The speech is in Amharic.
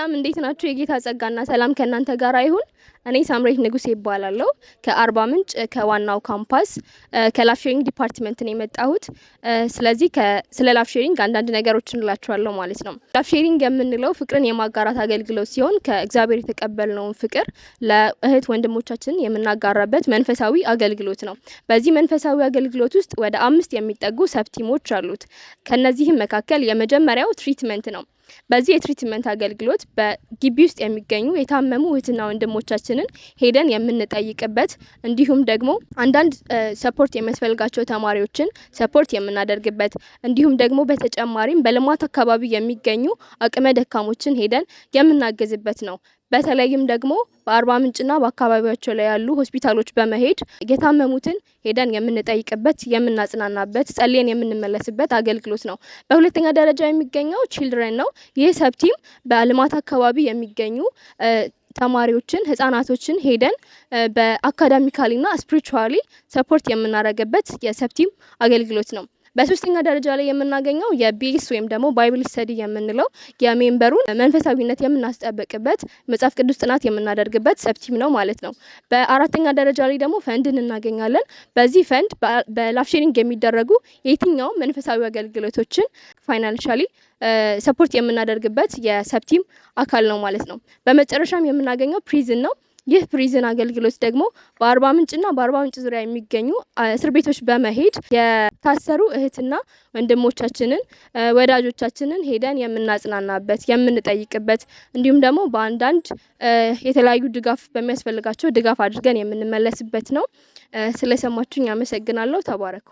ሰላም እንዴት ናችሁ? የጌታ ጸጋና ሰላም ከእናንተ ጋር ይሁን። እኔ ሳምሬት ንጉሴ ይባላለሁ። ከአርባ ምንጭ ከዋናው ካምፓስ ከላይፍ ሼሪንግ ዲፓርትመንት ነው የመጣሁት። ስለዚህ ስለ ላይፍ ሼሪንግ አንዳንድ ነገሮችን እላችኋለሁ ማለት ነው። ላይፍ ሼሪንግ የምንለው ፍቅርን የማጋራት አገልግሎት ሲሆን ከእግዚአብሔር የተቀበልነውን ፍቅር ለእህት ወንድሞቻችን የምናጋራበት መንፈሳዊ አገልግሎት ነው። በዚህ መንፈሳዊ አገልግሎት ውስጥ ወደ 5 የሚጠጉ ሰብቲሞች አሉት። ከነዚህም መካከል የመጀመሪያው ትሪትመንት ነው። በዚህ የትሪትመንት አገልግሎት በግቢ ውስጥ የሚገኙ የታመሙ እህትና ወንድሞቻችንን ሄደን የምንጠይቅበት እንዲሁም ደግሞ አንዳንድ ሰፖርት የሚያስፈልጋቸው ተማሪዎችን ሰፖርት የምናደርግበት እንዲሁም ደግሞ በተጨማሪም በልማት አካባቢ የሚገኙ አቅመ ደካሞችን ሄደን የምናገዝበት ነው። በተለይም ደግሞ በአርባ ምንጭና በአካባቢያቸው ላይ ያሉ ሆስፒታሎች በመሄድ የታመሙትን ሄደን የምንጠይቅበት የምናጽናናበት ጸልየን የምንመለስበት አገልግሎት ነው። በሁለተኛ ደረጃ የሚገኘው ቺልድረን ነው። ይህ ሰብቲም በልማት አካባቢ የሚገኙ ተማሪዎችን ህፃናቶችን ሄደን በአካዳሚካሊና ስፒሪቹዋሊ ሰፖርት የምናደርግበት የሰብቲም አገልግሎት ነው። በሶስተኛ ደረጃ ላይ የምናገኘው የቢኤስ ወይም ደግሞ ባይብል ስተዲ የምንለው የሜምበሩን መንፈሳዊነት የምናስጠብቅበት መጽሐፍ ቅዱስ ጥናት የምናደርግበት ሰብቲም ነው ማለት ነው። በአራተኛ ደረጃ ላይ ደግሞ ፈንድን እናገኛለን። በዚህ ፈንድ በላይፍ ሼሪንግ የሚደረጉ የትኛው መንፈሳዊ አገልግሎቶችን ፋይናንሻሊ ሰፖርት የምናደርግበት የሰብቲም አካል ነው ማለት ነው። በመጨረሻም የምናገኘው ፕሪዝን ነው። ይህ ፕሪዝን አገልግሎት ደግሞ በአርባ ምንጭና በአርባ ምንጭ ዙሪያ የሚገኙ እስር ቤቶች በመሄድ የታሰሩ እህትና ወንድሞቻችንን ወዳጆቻችንን ሄደን የምናጽናናበት የምንጠይቅበት እንዲሁም ደግሞ በአንዳንድ የተለያዩ ድጋፍ በሚያስፈልጋቸው ድጋፍ አድርገን የምንመለስበት ነው። ስለሰማችሁኝ አመሰግናለሁ። ተባረኩ።